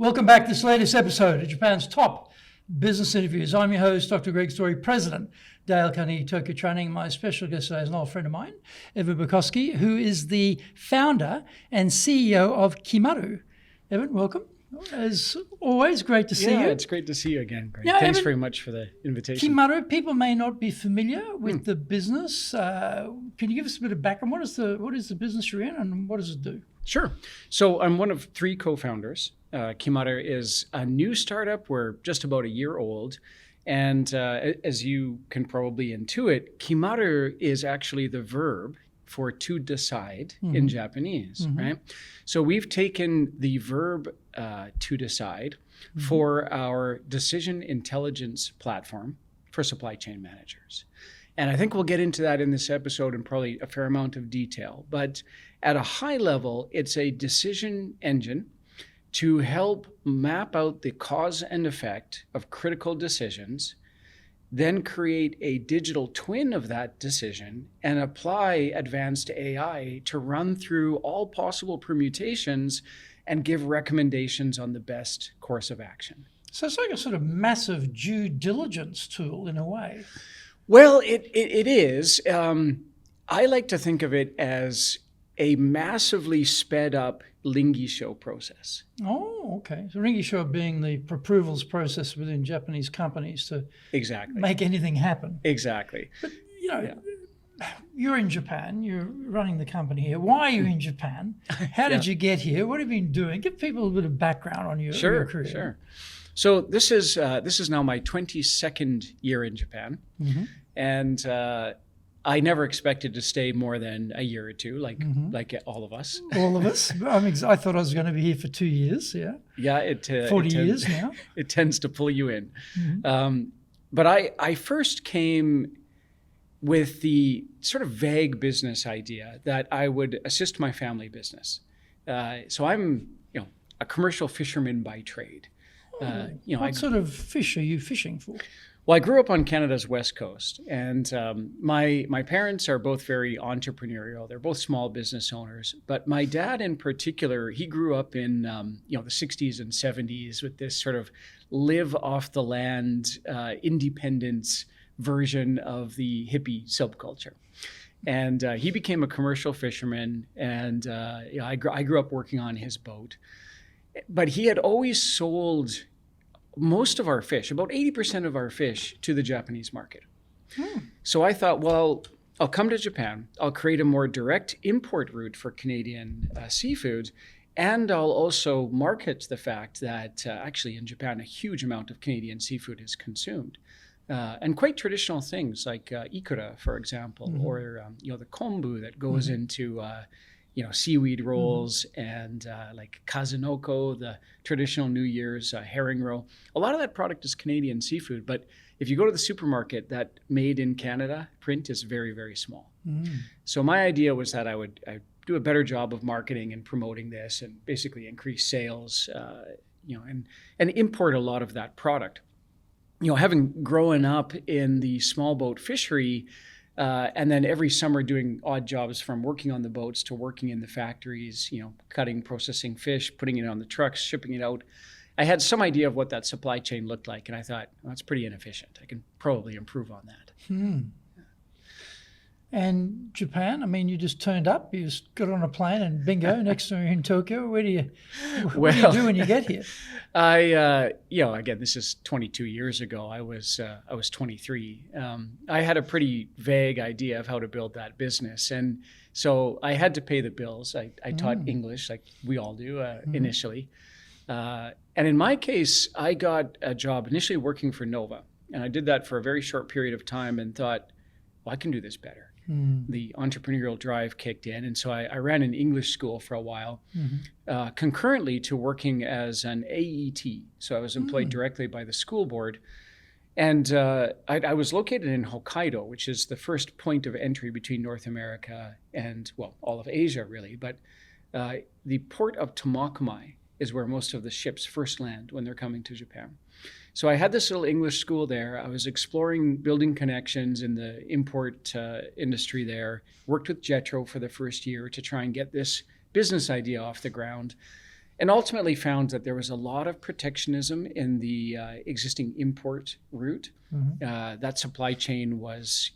Welcome back to this latest episode of Japan's top business interviews. I'm your host, Dr. Greg Story, President, Dale Carnegie Tokyo Training. My special guest today is an old friend of mine, Evan Burkosky, who is the founder and CEO of Kimaru. Evan, welcome. As always, great to see you. Yeah, it's great to see you again, Greg. Yeah, Thanks Evan, very much for the invitation. Kimaru, people may not be familiar with the business. Can you give us a bit of background? What is the business you're in and what does it do? Sure. So I'm one of three co-founders. Kimaru is a new startup. We're just about a year old. And as you can probably intuit, Kimaru is actually the verb for to decide in Japanese, right? So we've taken the verb to decide for our decision intelligence platform for supply chain managers. And I think we'll get into that in this episode in probably a fair amount of detail. But at a high level, it's a decision engine to help map out the cause and effect of critical decisions, then create a digital twin of that decision and apply advanced AI to run through all possible permutations and give recommendations on the best course of action. So it's like a sort of massive due diligence tool in a way. Well, it is. I like to think of it as a massively sped up Lingisho process. Oh, okay. So Ringisho being the approvals process within Japanese companies to make anything happen. Exactly. But, you're in Japan. You're running the company here. Why are you in Japan? How did you get here? What have you been doing? Give people a bit of background on your career. Sure. So this is now my 22nd year in Japan. And I never expected to stay more than a year or two, like all of us. All of us. I thought I was going to be here for 2 years. Yeah. Yeah, 40 years now. It tends to pull you in. But I first came with the sort of vague business idea that I would assist my family business. So I'm, a commercial fisherman by trade. What sort of fish are you fishing for? Well, I grew up on Canada's west coast, and my parents are both very entrepreneurial. They're both small business owners, but my dad in particular, he grew up in the 60s and 70s with this sort of live off the land independence version of the hippie subculture. And he became a commercial fisherman, and I grew up working on his boat. But he had always sold most of our fish, about 80% of our fish, to the Japanese market. So I thought, well, I'll come to Japan, I'll create a more direct import route for Canadian seafood, and I'll also market the fact that actually in Japan, a huge amount of Canadian seafood is consumed. And quite traditional things like ikura, for example, or the kombu that goes into seaweed rolls and like kazunoko, the traditional New Year's herring roll. A lot of that product is Canadian seafood, but if you go to the supermarket, that made in Canada print is very, very small. So my idea was that I'd do a better job of marketing and promoting this and basically increase sales, and import a lot of that product. Having grown up in the small boat fishery, and then every summer doing odd jobs from working on the boats to working in the factories, cutting, processing fish, putting it on the trucks, shipping it out. I had some idea of what that supply chain looked like, and I thought, well, that's pretty inefficient. I can probably improve on that. And Japan, you just turned up, you just got on a plane and bingo, next time you're in Tokyo. What do you do when you get here? Again, this is 22 years ago. I was 23. I had a pretty vague idea of how to build that business. And so I had to pay the bills. I taught English like we all do initially. And in my case, I got a job initially working for Nova. And I did that for a very short period of time and thought, well, I can do this better. The entrepreneurial drive kicked in. And so I ran an English school for a while, concurrently to working as an AET. So I was employed directly by the school board. And I was located in Hokkaido, which is the first point of entry between North America and, all of Asia, really. But the port of Tomakomai is where most of the ships first land when they're coming to Japan. So I had this little English school there. I was exploring building connections in the import industry there, worked with Jetro for the first year to try and get this business idea off the ground. and ultimately found that there was a lot of protectionism in the existing import route. That supply chain was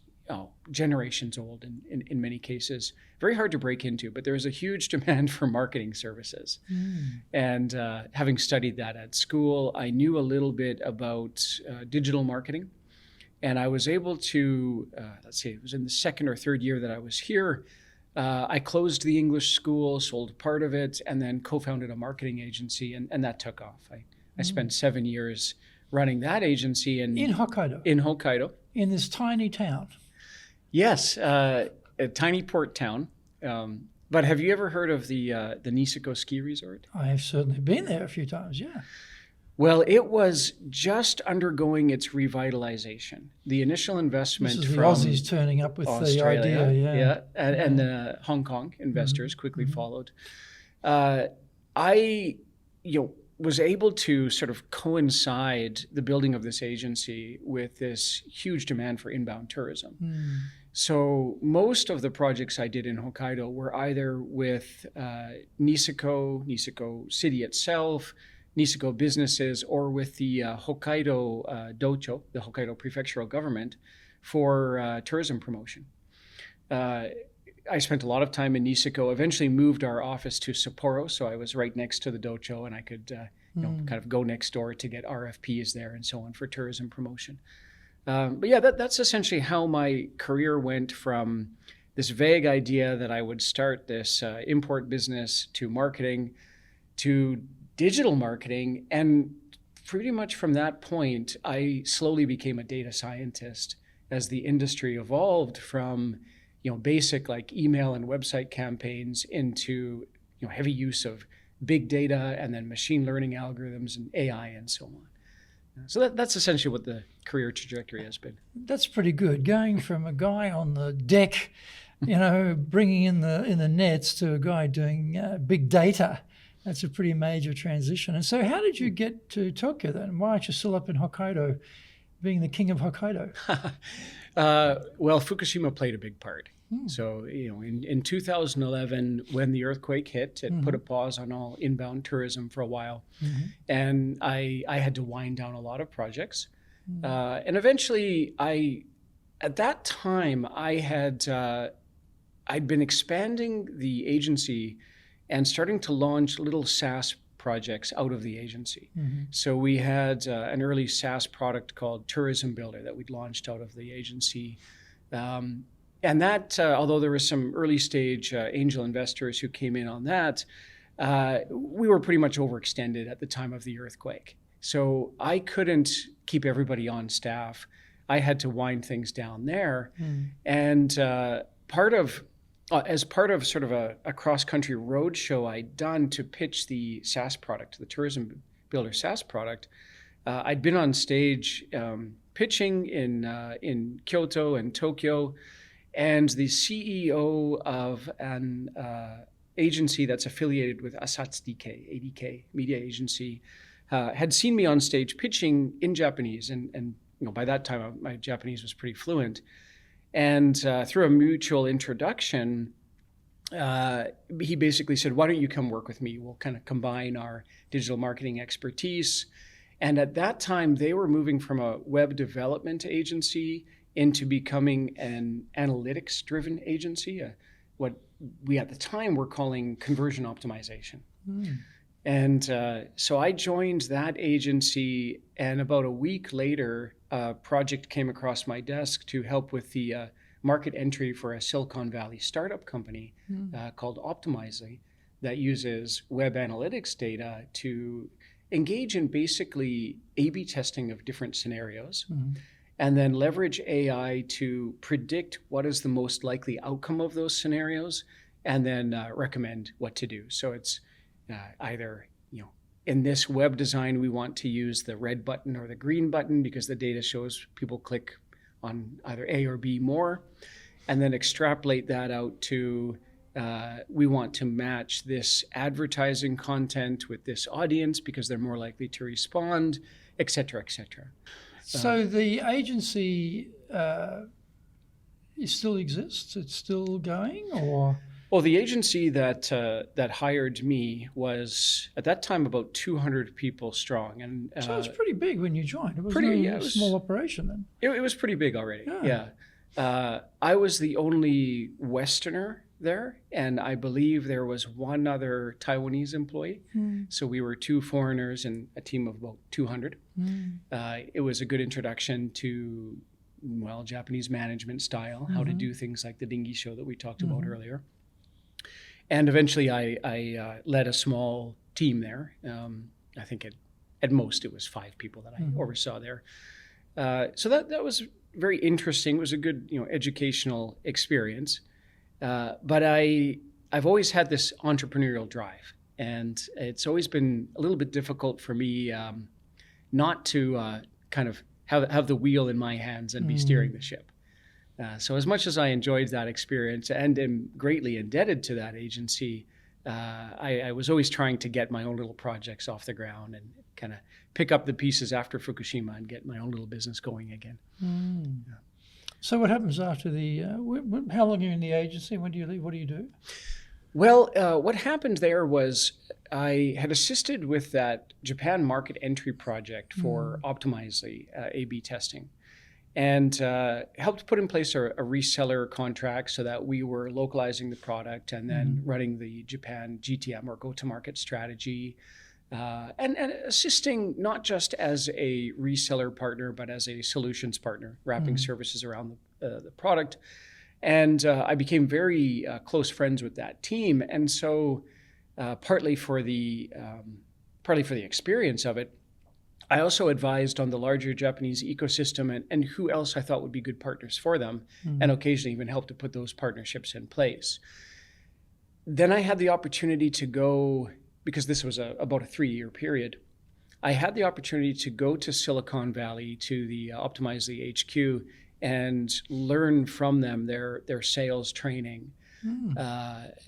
generations old in many cases, very hard to break into, but there was a huge demand for marketing services. And having studied that at school, I knew a little bit about digital marketing. And I was able to, it was in the second or third year that I was here, I closed the English school, sold part of it, and then co-founded a marketing agency, and that took off. I spent 7 years running that agency. In Hokkaido? In Hokkaido. In this tiny town? Yes, a tiny port town. But have you ever heard of the Niseko ski resort? I have certainly been there a few times, yeah. Well, it was just undergoing its revitalization. The initial investment this is from the Aussies turning up with Australia, the idea, and the Hong Kong investors quickly followed. I, was able to sort of coincide the building of this agency with this huge demand for inbound tourism. So most of the projects I did in Hokkaido were either with Niseko City itself, Niseko businesses, or with the Hokkaido Docho, the Hokkaido prefectural government, for tourism promotion. I spent a lot of time in Niseko, eventually moved our office to Sapporo, so I was right next to the dojo, and I could kind of go next door to get RFPs there and so on for tourism promotion. But yeah, that's essentially how my career went from this vague idea that I would start this import business to marketing to digital marketing. And pretty much from that point, I slowly became a data scientist as the industry evolved from basic like email and website campaigns into heavy use of big data and then machine learning algorithms and AI and so on. So that's essentially what the career trajectory has been. That's pretty good. Going from a guy on the deck, bringing in the nets, to a guy doing big data. That's a pretty major transition. And so how did you get to Tokyo then? Why aren't you still up in Hokkaido, being the king of Hokkaido? Well, Fukushima played a big part. So, in 2011, when the earthquake hit, it put a pause on all inbound tourism for a while. And I had to wind down a lot of projects. And eventually, at that time, I'd been expanding the agency and starting to launch little SaaS projects out of the agency. So we had an early SaaS product called Tourism Builder that we'd launched out of the agency. And that, although there were some early stage angel investors who came in on that, we were pretty much overextended at the time of the earthquake. So I couldn't keep everybody on staff. I had to wind things down there. And as part of sort of a cross-country roadshow I'd done to pitch the SaaS product, the Tourism Builder SaaS product, I'd been on stage pitching in Kyoto and Tokyo, and the CEO of an agency that's affiliated with ADK media agency, had seen me on stage pitching in Japanese, and by that time my Japanese was pretty fluent. And through a mutual introduction, he basically said, "Why don't you come work with me? We'll kind of combine our digital marketing expertise." And at that time, they were moving from a web development agency into becoming an analytics-driven agency, what we at the time were calling conversion optimization. And so I joined that agency, and about a week later, a project came across my desk to help with the market entry for a Silicon Valley startup company called Optimizely that uses web analytics data to engage in basically A/B testing of different scenarios, and then leverage AI to predict what is the most likely outcome of those scenarios, and then recommend what to do. So it's either, in this web design, we want to use the red button or the green button because the data shows people click on either A or B more, and then extrapolate that out to we want to match this advertising content with this audience because they're more likely to respond, et cetera, et cetera. So the agency still exists? It's still going, or? Well, the agency that hired me was at that time about 200 people strong, and so it's pretty big when you joined. It was a small operation then. It was pretty big already. Yeah. I was the only Westerner there, and I believe there was one other Taiwanese employee. So we were 2 foreigners and a team of about 200. It was a good introduction to, well, Japanese management style, how to do things like the dinghy show that we talked about earlier. And eventually I led a small team there. I think at most it was 5 people that I oversaw there. So that was very interesting. It was a good, educational experience. But I've always had this entrepreneurial drive, and it's always been a little bit difficult for me not to kind of have the wheel in my hands and be steering the ship. So as much as I enjoyed that experience and am greatly indebted to that agency, I was always trying to get my own little projects off the ground and kind of pick up the pieces after Fukushima and get my own little business going again. Yeah. So what happens after how long are you in the agency? When do you leave? What do you do? Well, what happened there was I had assisted with that Japan market entry project for Optimizely A/B testing, and helped put in place a reseller contract so that we were localizing the product and then running the Japan GTM or go-to-market strategy, and assisting not just as a reseller partner, but as a solutions partner, wrapping services around the product. And I became very close friends with that team. And so partly for the experience of it, I also advised on the larger Japanese ecosystem and who else I thought would be good partners for them, and occasionally even helped to put those partnerships in place. Then I had the opportunity to go, because this was about a 3-year period, I had the opportunity to go to Silicon Valley to the Optimizely HQ and learn from them their sales training,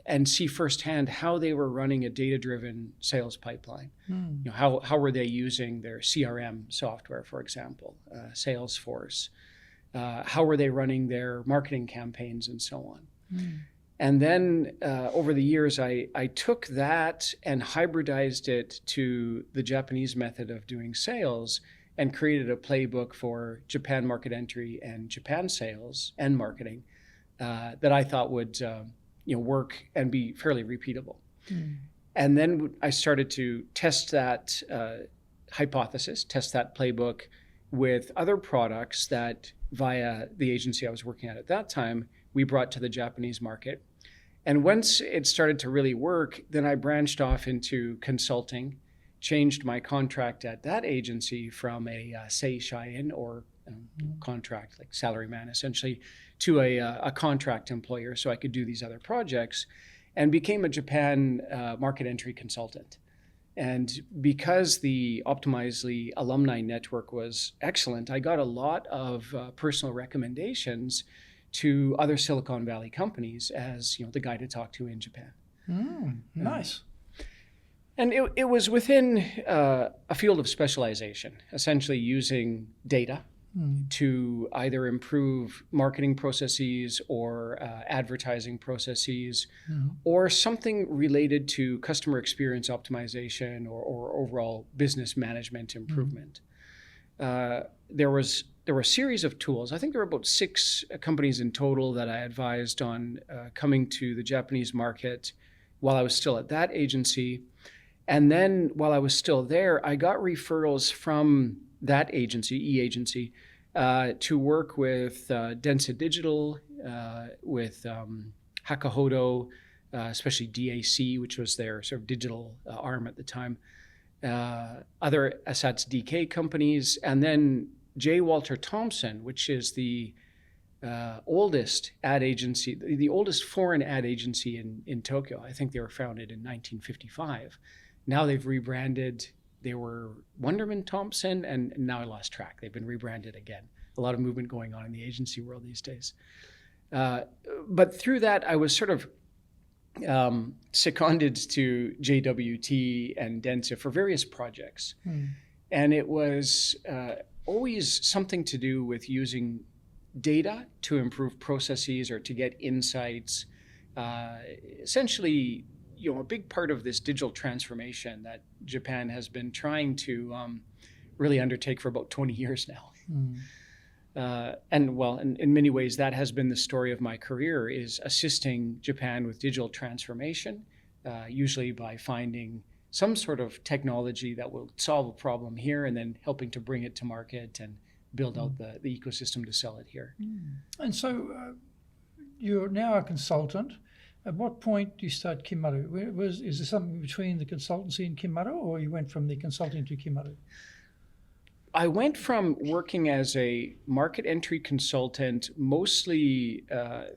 and see firsthand how they were running a data-driven sales pipeline. How were they using their CRM software, for example, Salesforce? How were they running their marketing campaigns and so on? And then over the years, I took that and hybridized it to the Japanese method of doing sales and created a playbook for Japan market entry and Japan sales and marketing that I thought would work and be fairly repeatable. And then I started to test that hypothesis, test that playbook with other products that via the agency I was working at that time, we brought to the Japanese market. And once it started to really work, then I branched off into consulting, changed my contract at that agency from a seishain or contract, like salaryman essentially, to a contract employer so I could do these other projects, and became a Japan market entry consultant. And because the Optimizely alumni network was excellent, I got a lot of personal recommendations to other Silicon Valley companies as the guy to talk to in Japan. Nice. And it was within a field of specialization, essentially using data to either improve marketing processes or advertising processes, or something related to customer experience optimization or overall business management improvement. There were a series of tools. I think there were about 6 companies in total that I advised on coming to the Japanese market while I was still at that agency. And then while I was still there, I got referrals from that agency, e-agency, to work with Densa Digital, with Hakahodo, especially DAC, which was their sort of digital arm at the time, other Asats DK companies, and then J. Walter Thompson, which is the oldest ad agency, the oldest foreign ad agency in Tokyo. I think they were founded in 1955. Now they've rebranded. They were Wonderman Thompson, and now I lost track. They've been rebranded again. A lot of movement going on in the agency world these days. But through that, I was sort of seconded to JWT and Densa for various projects. And it was always something to do with using data to improve processes or to get insights, essentially, a big part of this digital transformation that Japan has been trying to really undertake for about 20 years now. And in many ways, that has been the story of my career, is assisting Japan with digital transformation, usually by finding some sort of technology that will solve a problem here and then helping to bring it to market and build out the ecosystem to sell it here. And so you're now a consultant. At what point do you start Kimaru? Is there something between the consultancy and Kimaru, or you went from the consulting to Kimaru? I went from working as a market entry consultant, mostly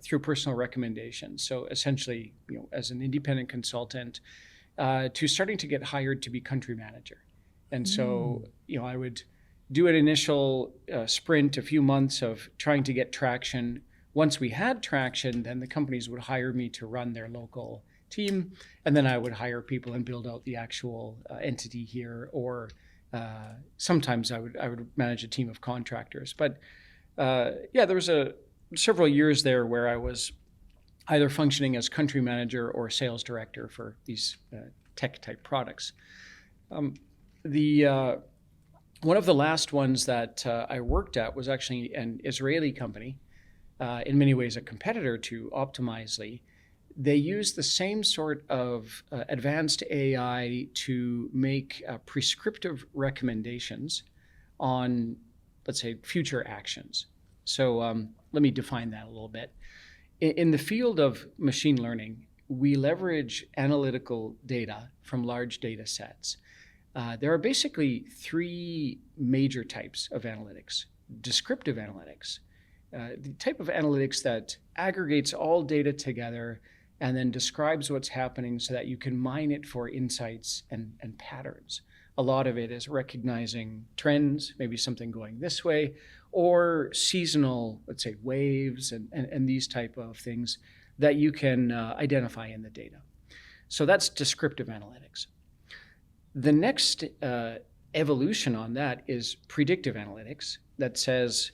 through personal recommendations. So essentially, as an independent consultant, to starting to get hired to be country manager. And so, I would do an initial sprint, a few months of trying to get traction. Once we had traction, then the companies would hire me to run their local team. And then I would hire people and build out the actual entity here, or sometimes I would manage a team of contractors. But there was several years there where I was either functioning as country manager or sales director for these tech type products. One of the last ones that I worked at was actually an Israeli company, in many ways a competitor to Optimizely. They use the same sort of advanced AI to make prescriptive recommendations on, let's say, future actions. So let me define that a little bit. In the field of machine learning, we leverage analytical data from large data sets. There are basically three major types of analytics. Descriptive analytics, the type of analytics that aggregates all data together and then describes what's happening so that you can mine it for insights and patterns. A lot of it is recognizing trends, maybe something going this way, or seasonal, let's say, waves and these type of things that you can identify in the data. So that's descriptive analytics. The next evolution on that is predictive analytics that says,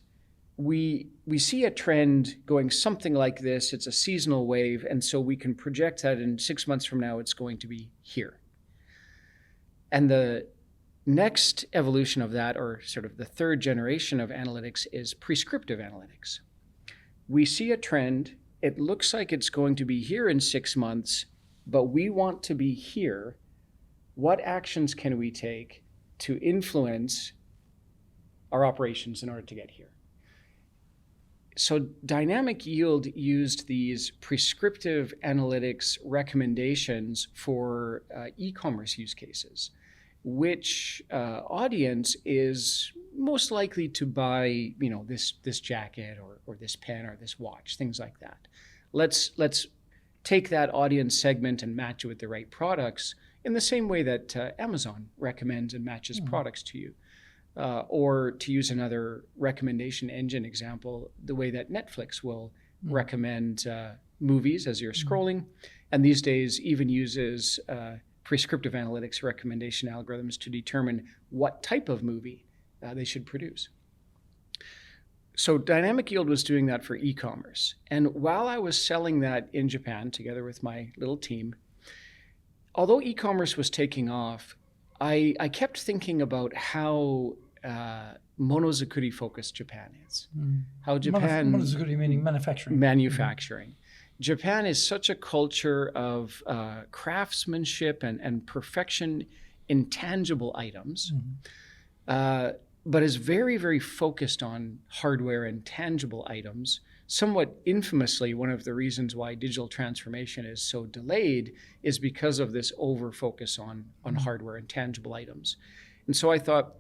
we see a trend going something like this. It's a seasonal wave, and so we can project that in 6 months from now it's going to be here. And the next evolution of that, or sort of the third generation of analytics, is prescriptive analytics. We see a trend. It looks like it's going to be here in 6 months, but we want to be here. What actions can we take to influence our operations in order to get here? So dynamic yield used these prescriptive analytics recommendations for e-commerce use cases. Which audience is most likely to buy, this jacket or this pen or this watch, things like that. Let's take that audience segment and match it with the right products in the same way that Amazon recommends and matches products to you. Or to use another recommendation engine example, the way that Netflix will recommend movies as you're scrolling, and these days even uses prescriptive analytics recommendation algorithms to determine what type of movie they should produce. So dynamic yield was doing that for e-commerce. And while I was selling that in Japan together with my little team, although e-commerce was taking off, I kept thinking about how monozukuri focused Japan is. How Japan... Monozukuri meaning manufacturing. Manufacturing. Japan is such a culture of craftsmanship and perfection in tangible items, but is very, very focused on hardware and tangible items. Somewhat infamously, one of the reasons why digital transformation is so delayed is because of this over-focus on hardware and tangible items. And so I thought,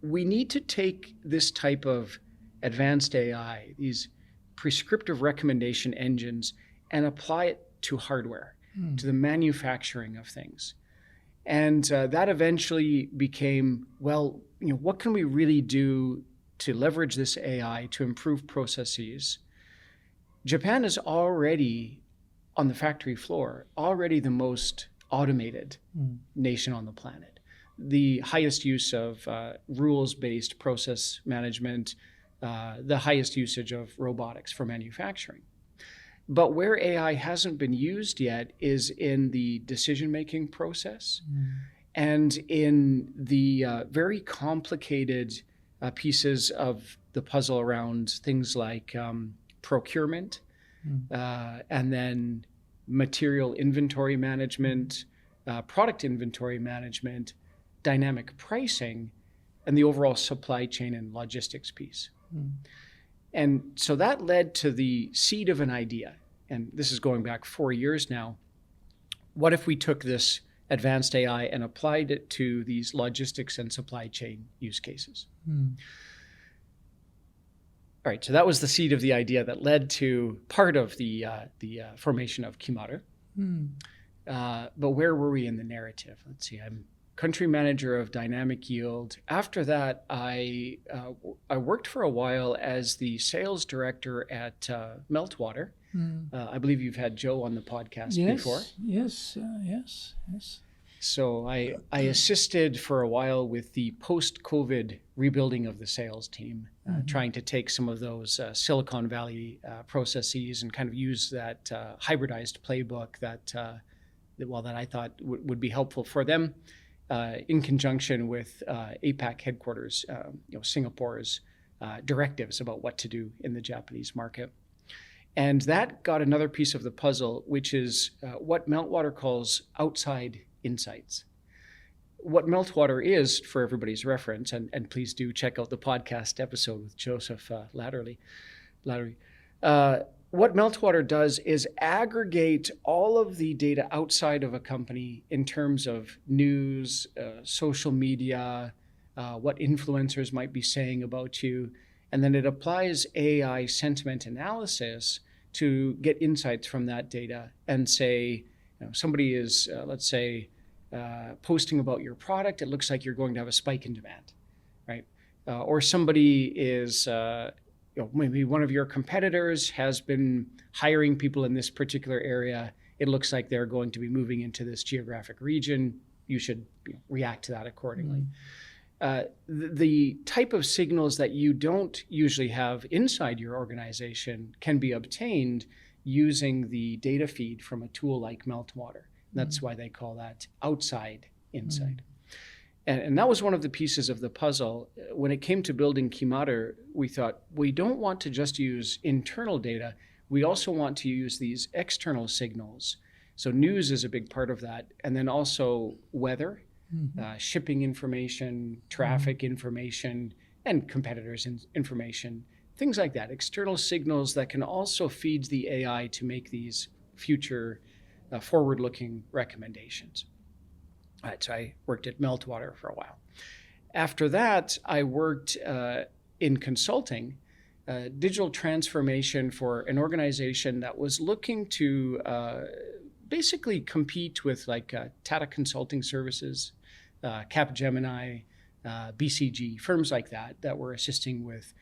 we need to take this type of advanced AI, these prescriptive recommendation engines, and apply it to hardware, to the manufacturing of things. And that eventually became, what can we really do to leverage this AI to improve processes? Japan is already, on the factory floor, already the most automated nation on the planet. The highest use of rules-based process management, the highest usage of robotics for manufacturing. But where AI hasn't been used yet is in the decision-making process and in the very complicated pieces of the puzzle around things like procurement and then material inventory management, product inventory management, dynamic pricing, and the overall supply chain and logistics piece. And so that led to the seed of an idea. And this is going back 4 years now. What if we took this advanced AI and applied it to these logistics and supply chain use cases? All right, so that was the seed of the idea that led to part of the formation of Kimaru. But where were we in the narrative? Let's see, I'm country manager of dynamic yield. After that, I worked for a while as the sales director at Meltwater. I believe you've had Joe on the podcast before. Yes. So I assisted for a while with the post-COVID rebuilding of the sales team, trying to take some of those Silicon Valley processes and kind of use that hybridized playbook that I thought would be helpful for them. In conjunction with APAC headquarters, Singapore's directives about what to do in the Japanese market. And that got another piece of the puzzle, which is what Meltwater calls outside insights. What Meltwater is, for everybody's reference, and please do check out the podcast episode with Joseph Lattery. What Meltwater does is aggregate all of the data outside of a company in terms of news, social media, what influencers might be saying about you, and then it applies AI sentiment analysis to get insights from that data and say, somebody is, let's say, posting about your product, it looks like you're going to have a spike in demand, right? Or somebody is... maybe one of your competitors has been hiring people in this particular area. It looks like they're going to be moving into this geographic region. You should react to that accordingly. The type of signals that you don't usually have inside your organization can be obtained using the data feed from a tool like Meltwater. That's why they call that outside insight. And that was one of the pieces of the puzzle. When it came to building Kimaru, we thought, we don't want to just use internal data. We also want to use these external signals. So news is a big part of that. And then also weather, shipping information, traffic information, and competitors' information, things like that. External signals that can also feed the AI to make these future forward-looking recommendations. All right, so I worked at Meltwater for a while. After that, I worked in consulting, digital transformation for an organization that was looking to basically compete with like Tata Consulting Services, Capgemini, BCG, firms like that were assisting with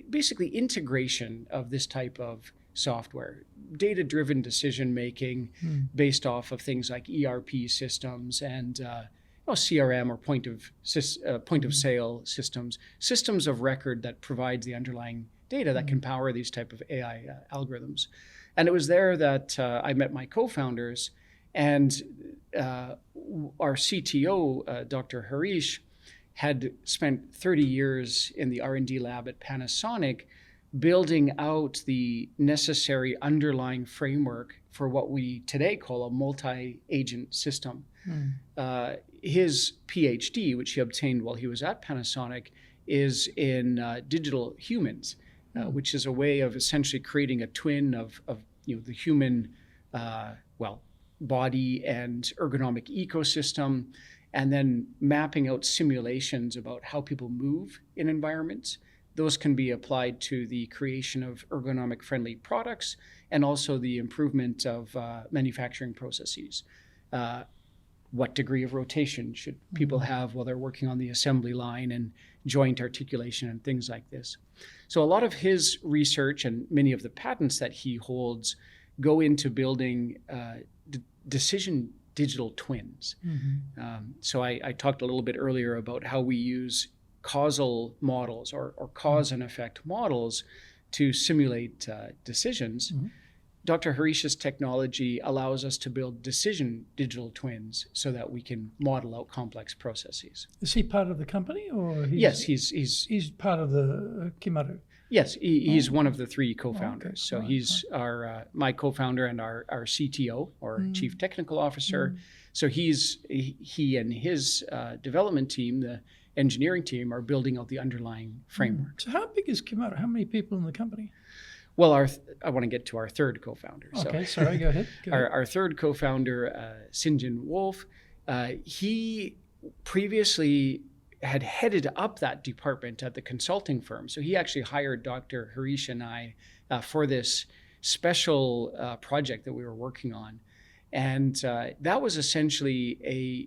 basically integration of this type of software, data-driven decision-making based off of things like ERP systems and CRM or point of sale systems of record that provides the underlying data that can power these type of AI algorithms. And it was there that I met my co-founders, and our CTO, Dr. Harish, had spent 30 years in the R&D lab at Panasonic building out the necessary underlying framework for what we today call a multi-agent system. His PhD, which he obtained while he was at Panasonic, is in digital humans, which is a way of essentially creating a twin of the human body and ergonomic ecosystem, and then mapping out simulations about how people move in environments. Those can be applied to the creation of ergonomic friendly products and also the improvement of manufacturing processes. What degree of rotation should people have while they're working on the assembly line, and joint articulation and things like this. So a lot of his research and many of the patents that he holds go into building decision digital twins. So I talked a little bit earlier about how we use causal models or cause and effect models to simulate decisions. Mm-hmm. Dr. Harisha's technology allows us to build decision digital twins so that we can model out complex processes. Is he part of the company, or yes, he's part of the Kimaru? Yes, he's one of the three co-founders. Okay. So he's my co-founder and our CTO, or Chief Technical Officer. So he and his development team, the engineering team, are building out the underlying framework. So how big is Kimaru? How many people in the company? Well, I want to get to our third co-founder. Okay, sorry, go ahead. Our third co-founder, Sinjin Wolf, he previously had headed up that department at the consulting firm. So he actually hired Dr. Harish and I for this special project that we were working on. And that was essentially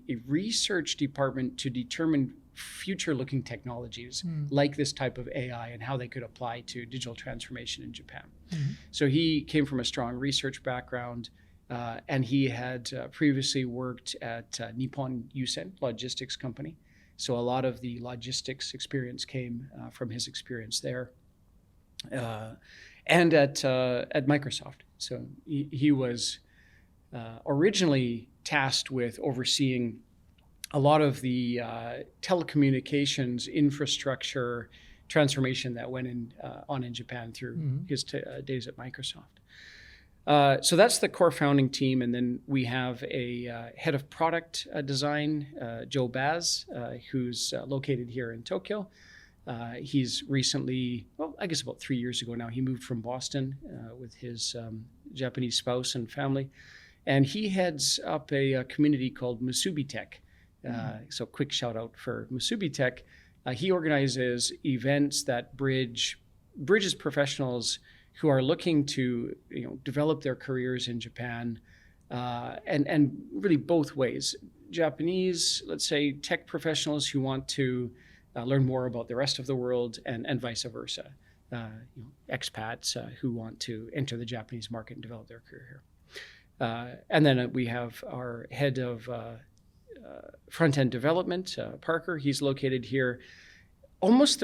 a research department to determine future-looking technologies like this type of AI and how they could apply to digital transformation in Japan. So he came from a strong research background, and he had previously worked at Nippon Yusen Logistics Company. So a lot of the logistics experience came from his experience there, and at Microsoft. So he was originally tasked with overseeing a lot of the telecommunications infrastructure transformation that went on in Japan through his days at Microsoft. So that's the core founding team. And then we have a head of product design, Joe Baz, who's located here in Tokyo. He's recently, well, I guess about 3 years ago now, he moved from Boston with his Japanese spouse and family. And he heads up a community called Musubi Tech. So quick shout out for Musubi Tech. He organizes events that bridges professionals who are looking to develop their careers in Japan, and really both ways. Japanese, let's say, tech professionals who want to learn more about the rest of the world, and vice versa. Expats who want to enter the Japanese market and develop their career here. And then we have our head of front-end development, Parker. He's located here. Almost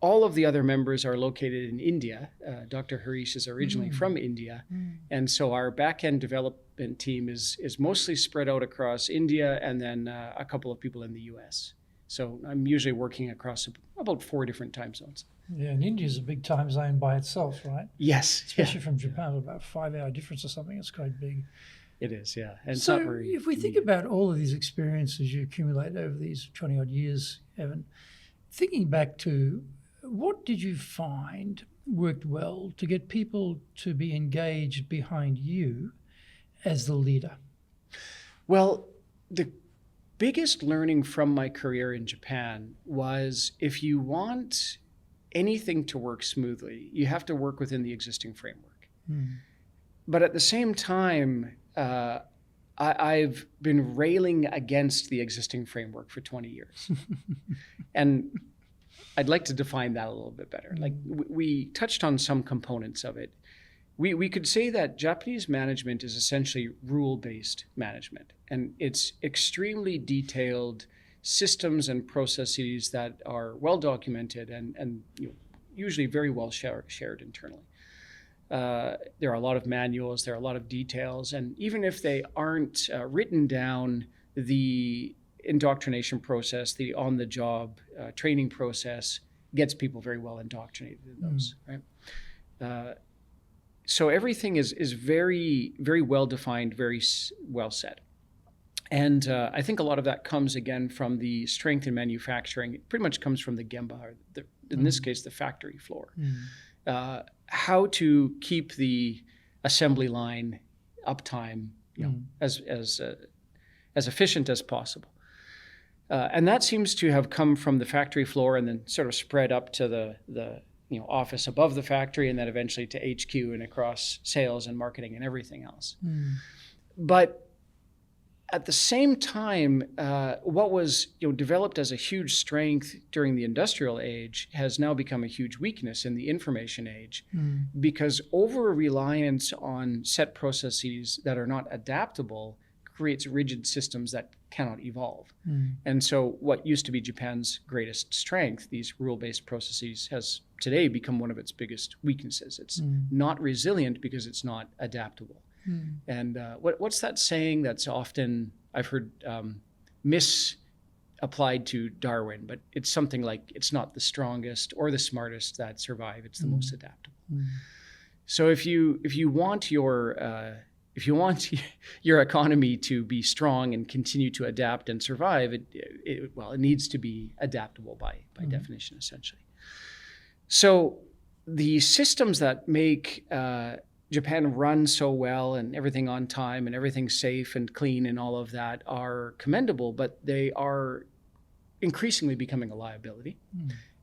all of the other members are located in India. Dr. Harish is originally from India. And so our back-end development team is mostly spread out across India, and then a couple of people in the US. So I'm usually working across about 4 different time zones. Yeah, and India's a big time zone by itself, right? Yes. Especially from Japan, about a 5-hour difference or something. It's quite big. It is, yeah. And so if we think about all of these experiences you accumulate over these 20-odd years, Evan, thinking back to what did you find worked well to get people to be engaged behind you as the leader? Well, the biggest learning from my career in Japan was if you want anything to work smoothly, you have to work within the existing framework. But at the same time, I've been railing against the existing framework for 20 years. And I'd like to define that a little bit better. Like we touched on some components of it. We could say that Japanese management is essentially rule-based management, and it's extremely detailed systems and processes that are well documented and usually very well shared internally. There are a lot of manuals, there are a lot of details, and even if they aren't written down, the indoctrination process, the on-the-job training process gets people very well indoctrinated in those, right? So everything is very, very well defined, very well set. And I think a lot of that comes, again, from the strength in manufacturing. It pretty much comes from the gemba, or in this case, the factory floor. How to keep the assembly line uptime as efficient as possible. And that seems to have come from the factory floor and then sort of spread up to the office above the factory, and then eventually to HQ and across sales and marketing and everything else. But at the same time, what was developed as a huge strength during the industrial age has now become a huge weakness in the information age, because over-reliance on set processes that are not adaptable creates rigid systems that cannot evolve. And so what used to be Japan's greatest strength, these rule-based processes, has today become one of its biggest weaknesses. It's not resilient because it's not adaptable. And what's that saying that's often, I've heard, misapplied to Darwin, but it's something like, it's not the strongest or the smartest that survive, it's the most adaptable. So if you want your economy to be strong and continue to adapt and survive, it needs to be adaptable by definition, essentially. So the systems that make Japan run so well and everything on time and everything safe and clean and all of that are commendable, but they are increasingly becoming a liability.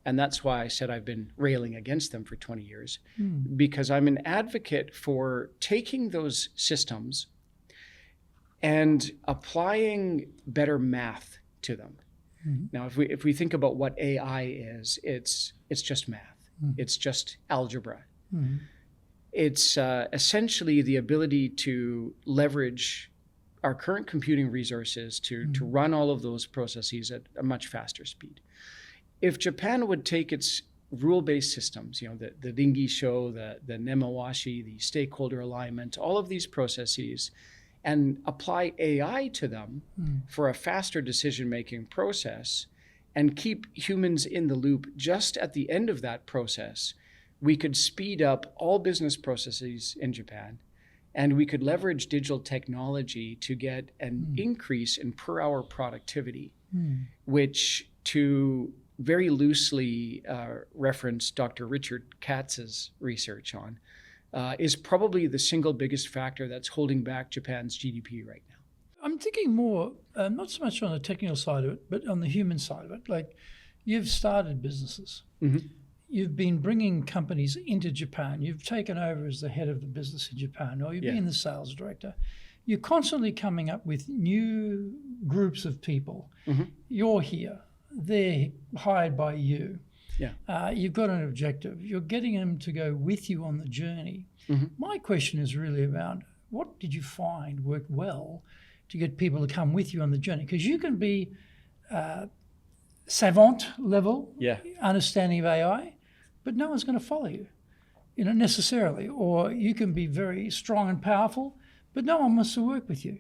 And that's why I said I've been railing against them for 20 years, because I'm an advocate for taking those systems and applying better math to them. Now, if we think about what AI is, it's just math. It's just algebra. It's essentially the ability to leverage our current computing resources to run all of those processes at a much faster speed. If Japan would take its rule-based systems, the Ringisho, the Nemawashi, the stakeholder alignment, all of these processes, and apply AI to them for a faster decision-making process and keep humans in the loop just at the end of that process, we could speed up all business processes in Japan, and we could leverage digital technology to get an increase in per-hour productivity, which, to very loosely reference Dr. Richard Katz's research on, is probably the single biggest factor that's holding back Japan's GDP right now. I'm thinking more, not so much on the technical side of it, but on the human side of it. Like, you've started businesses. You've been bringing companies into Japan. You've taken over as the head of the business in Japan, or you've been the sales director. You're constantly coming up with new groups of people. You're here. They're hired by you. You've got an objective. You're getting them to go with you on the journey. My question is really around, what did you find worked well to get people to come with you on the journey? Because you can be savant level understanding of AI, but no one's going to follow you, necessarily. Or you can be very strong and powerful, but no one wants to work with you.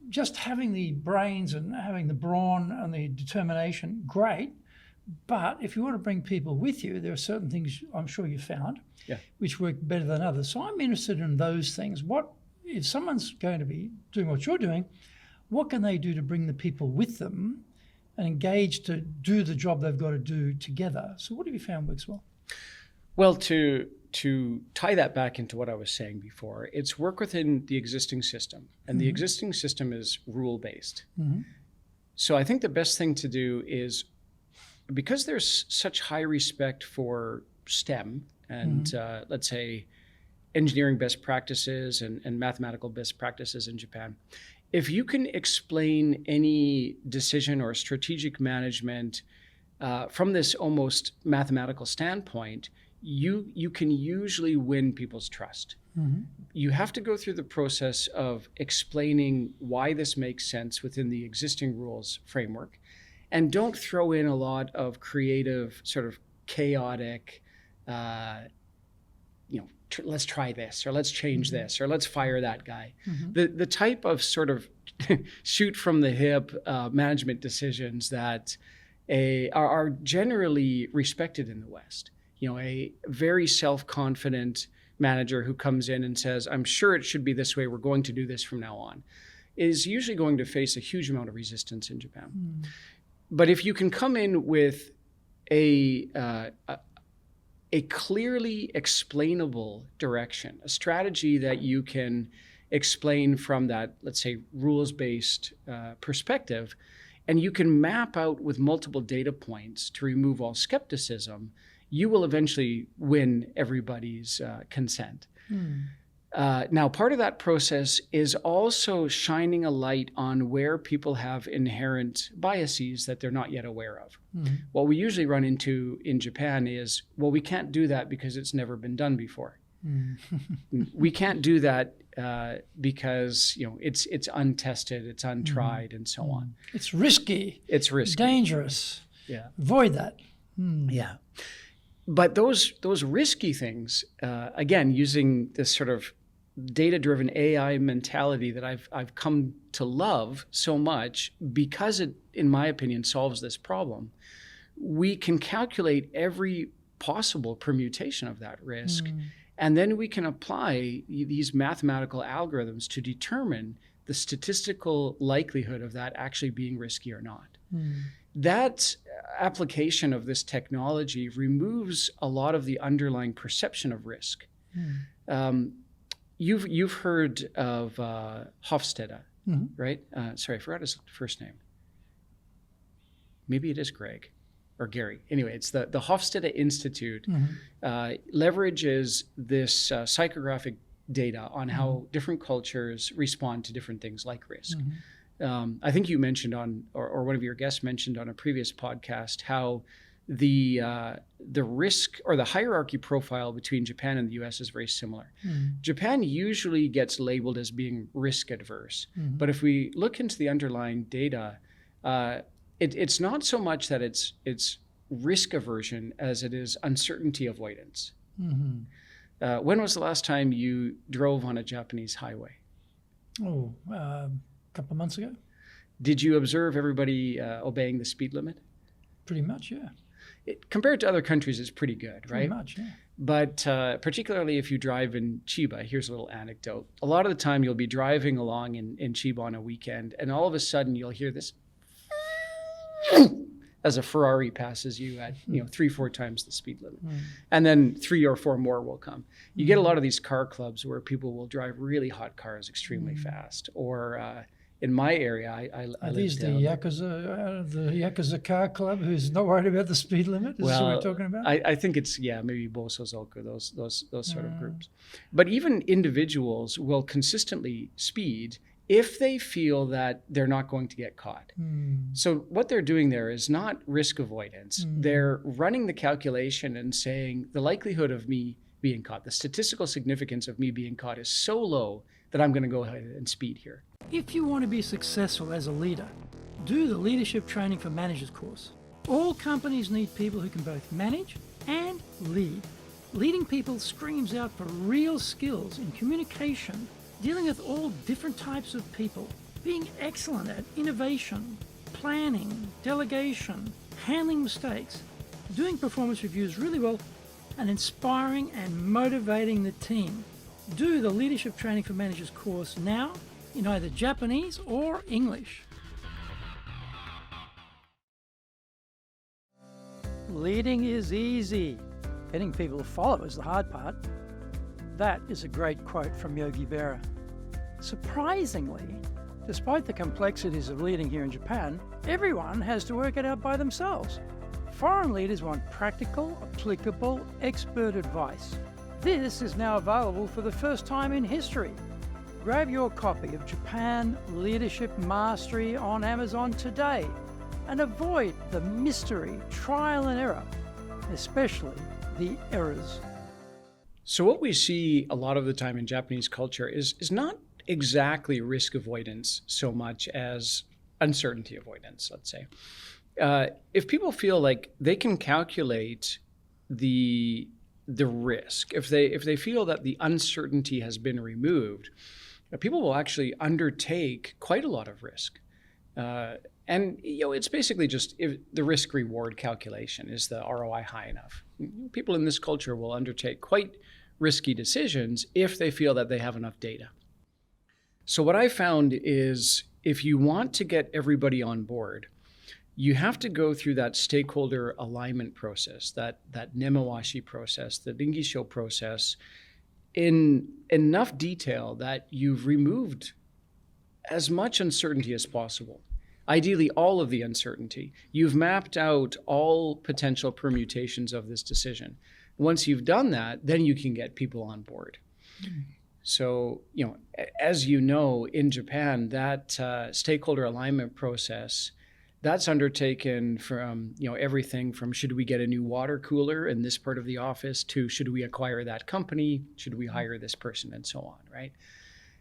Just having the brains and having the brawn and the determination, great. But if you want to bring people with you, there are certain things I'm sure you found which work better than others. So I'm interested in those things. What if someone's going to be doing what you're doing, what can they do to bring the people with them and engage to do the job they've got to do together? So what have you found works well? Well, to tie that back into what I was saying before, it's work within the existing system. And the existing system is rule-based. So I think the best thing to do is, because there's such high respect for STEM and let's say engineering best practices and mathematical best practices in Japan, if you can explain any decision or strategic management from this almost mathematical standpoint, you can usually win people's trust. You have to go through the process of explaining why this makes sense within the existing rules framework, and don't throw in a lot of creative, sort of chaotic, let's try this, or let's change this, or let's fire that guy. The type of sort of shoot from the hip management decisions that are generally respected in the West. A very self-confident manager who comes in and says, I'm sure it should be this way, we're going to do this from now on, is usually going to face a huge amount of resistance in Japan. But if you can come in with a clearly explainable direction, a strategy that you can explain from that, let's say, rules-based perspective, and you can map out with multiple data points to remove all skepticism, you will eventually win everybody's consent. Now, part of that process is also shining a light on where people have inherent biases that they're not yet aware of. What we usually run into in Japan is, well, we can't do that because it's never been done before. We can't do that because it's untested, it's untried, and so on. It's risky. It's risky. Dangerous. Yeah. Avoid that. Yeah. But those risky things, again, using this sort of data-driven AI mentality that I've come to love so much because it, in my opinion, solves this problem. We can calculate every possible permutation of that risk, and then we can apply these mathematical algorithms to determine the statistical likelihood of that actually being risky or not. That application of this technology removes a lot of the underlying perception of risk. You've heard of Hofstede, right? Sorry, I forgot his first name. Maybe it is Greg or Gary. Anyway, it's the Hofstede Institute leverages this psychographic data on how different cultures respond to different things like risk. I think you mentioned or one of your guests mentioned on a previous podcast how the risk or the hierarchy profile between Japan and the US is very similar. Japan usually gets labeled as being risk adverse, but if we look into the underlying data, it's not so much that it's risk aversion as it is uncertainty avoidance. When was the last time you drove on a Japanese highway? A couple of months ago. Did you observe everybody obeying the speed limit? Pretty much, yeah. Compared to other countries, it's pretty good, right? Pretty much, yeah. But particularly if you drive in Chiba, here's a little anecdote. A lot of the time you'll be driving along in Chiba on a weekend, and all of a sudden you'll hear this as a Ferrari passes you at 3-4 times the speed limit. And then 3 or 4 more will come. You get a lot of these car clubs where people will drive really hot cars extremely fast. Or in my area, I live these down. the Yakuza car club who's not worried about the speed limit? Is this what we're talking about? I think it's, maybe Bosozoku, those sort of groups. But even individuals will consistently speed if they feel that they're not going to get caught. So what they're doing there is not risk avoidance. They're running the calculation and saying the likelihood of me being caught, the statistical significance of me being caught is so low that I'm going to go ahead and speed here. If you want to be successful as a leader, do the Leadership Training for Managers course. All companies need people who can both manage and lead. Leading people screams out for real skills in communication, dealing with all different types of people, being excellent at innovation, planning, delegation, handling mistakes, doing performance reviews really well, and inspiring and motivating the team. Do the Leadership Training for Managers course now in either Japanese or English. Leading is easy. Getting people to follow is the hard part. That is a great quote from Yogi Berra. Surprisingly, despite the complexities of leading here in Japan, everyone has to work it out by themselves. Foreign leaders want practical, applicable, expert advice. This is now available for the first time in history. Grab your copy of Japan Leadership Mastery on Amazon today and avoid the mystery, trial and error, especially the errors. So what we see a lot of the time in Japanese culture is not exactly risk avoidance so much as uncertainty avoidance, let's say. If people feel like they can calculate the risk, if they feel that the uncertainty has been removed, people will actually undertake quite a lot of risk. And it's basically just if the risk reward calculation, is the ROI high enough? People in this culture will undertake quite risky decisions if they feel that they have enough data. So what I found is if you want to get everybody on board, you have to go through that stakeholder alignment process, that nemawashi process, the ringisho process, in enough detail that you've removed as much uncertainty as possible. Ideally, all of the uncertainty. You've mapped out all potential permutations of this decision. Once you've done that, then you can get people on board. So, as you know, in Japan, that stakeholder alignment process, that's undertaken from, everything from should we get a new water cooler in this part of the office to should we acquire that company, should we hire this person, and so on, right?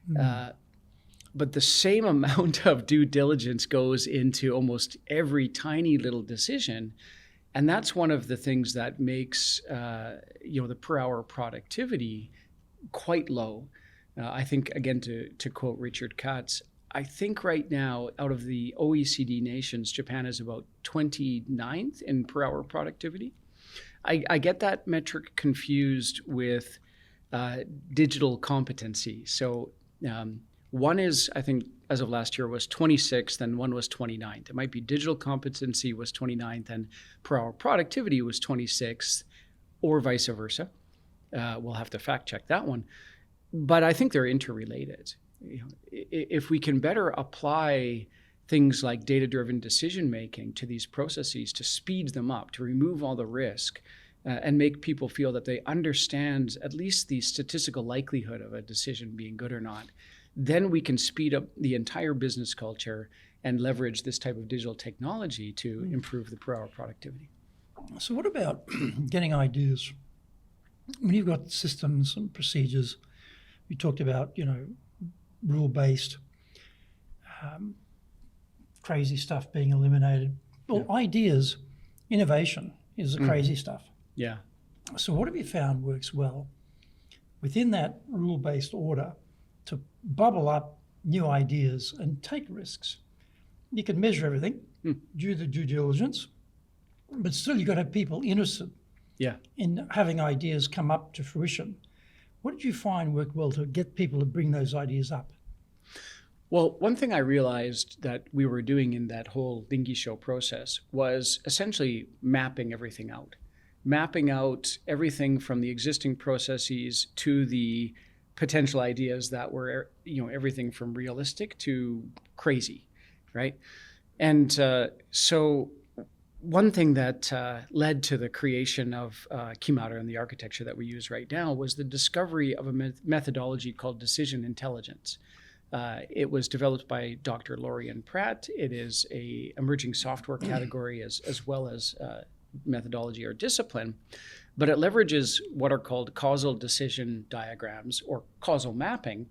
But the same amount of due diligence goes into almost every tiny little decision. And that's one of the things that makes the per hour productivity quite low. I think, again, to quote Richard Katz, I think right now, out of the OECD nations, Japan is about 29th in per hour productivity. I get that metric confused with digital competency. So one is, I think, as of last year, was 26th, and one was 29th. It might be digital competency was 29th, and per hour productivity was 26th, or vice versa. We'll have to fact check that one. But I think they're interrelated. If we can better apply things like data-driven decision-making to these processes to speed them up, to remove all the risk, and make people feel that they understand at least the statistical likelihood of a decision being good or not, then we can speed up the entire business culture and leverage this type of digital technology to improve the per hour productivity. So what about getting ideas? When you've got systems and procedures, you talked about, rule-based, crazy stuff being eliminated. Well, ideas, innovation is the crazy stuff. Yeah. So what have you found works well within that rule-based order to bubble up new ideas and take risks? You can measure everything, do the due diligence, but still you've got to have people interested in having ideas come up to fruition. What did you find worked well to get people to bring those ideas up? Well, one thing I realized that we were doing in that whole Dingy Show process was essentially mapping everything out. Mapping out everything from the existing processes to the potential ideas that were, everything from realistic to crazy, right? And so one thing that led to the creation of Kimaru and the architecture that we use right now was the discovery of a methodology called decision intelligence. It was developed by Dr. Lorian Pratt. It is a emerging software category as well as methodology or discipline, but it leverages what are called causal decision diagrams or causal mapping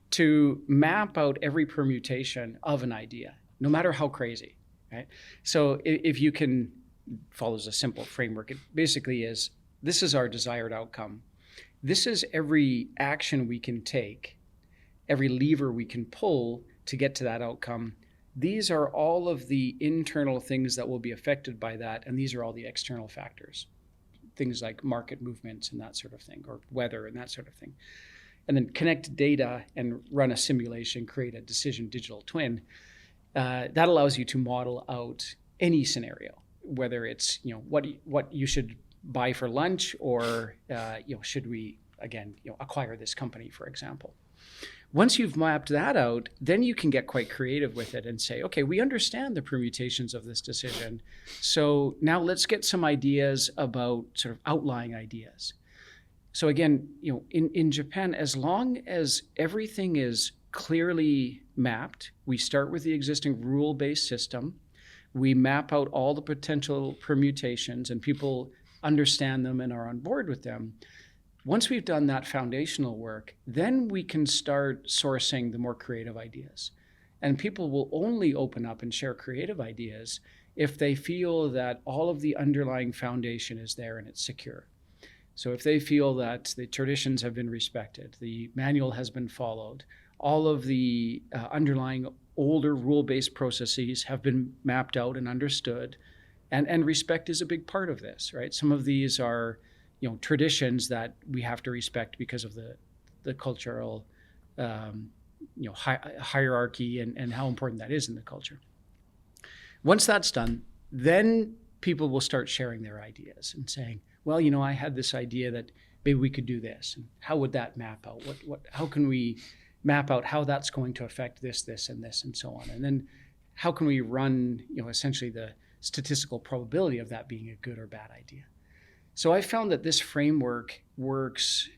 to map out every permutation of an idea, no matter how crazy, right? So if you can, follows a simple framework. It basically is, this is our desired outcome. This is every action we can take, every lever we can pull to get to that outcome. These are all of the internal things that will be affected by that, and these are all the external factors, things like market movements and that sort of thing, or weather and that sort of thing. And then connect data and run a simulation, create a decision digital twin. That allows you to model out any scenario, whether it's what you should buy for lunch, or should we acquire this company, for example. Once you've mapped that out, then you can get quite creative with it and say, okay, we understand the permutations of this decision. So now let's get some ideas about sort of outlying ideas. So again, in Japan, as long as everything is clearly mapped, we start with the existing rule-based system, we map out all the potential permutations, and people understand them and are on board with them. Once we've done that foundational work, then we can start sourcing the more creative ideas. And people will only open up and share creative ideas if they feel that all of the underlying foundation is there and it's secure. So if they feel that the traditions have been respected, the manual has been followed, all of the underlying older rule-based processes have been mapped out and understood, and respect is a big part of this, right? Some of these are traditions that we have to respect because of the cultural hierarchy and how important that is in the culture. Once that's done, then people will start sharing their ideas and saying, well, I had this idea that maybe we could do this. And how would that map out? How can we map out how that's going to affect this, and this, and so on? And then how can we run, essentially the statistical probability of that being a good or bad idea? So I found that this framework works,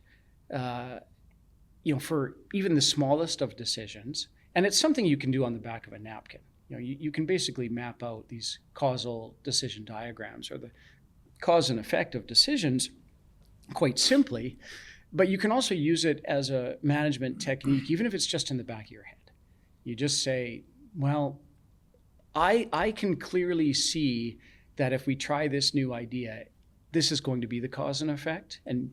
for even the smallest of decisions, and it's something you can do on the back of a napkin. You can basically map out these causal decision diagrams, or the cause and effect of decisions, quite simply. But you can also use it as a management technique, even if it's just in the back of your head. You just say, well, I can clearly see that if we try this new idea, this is going to be the cause and effect. And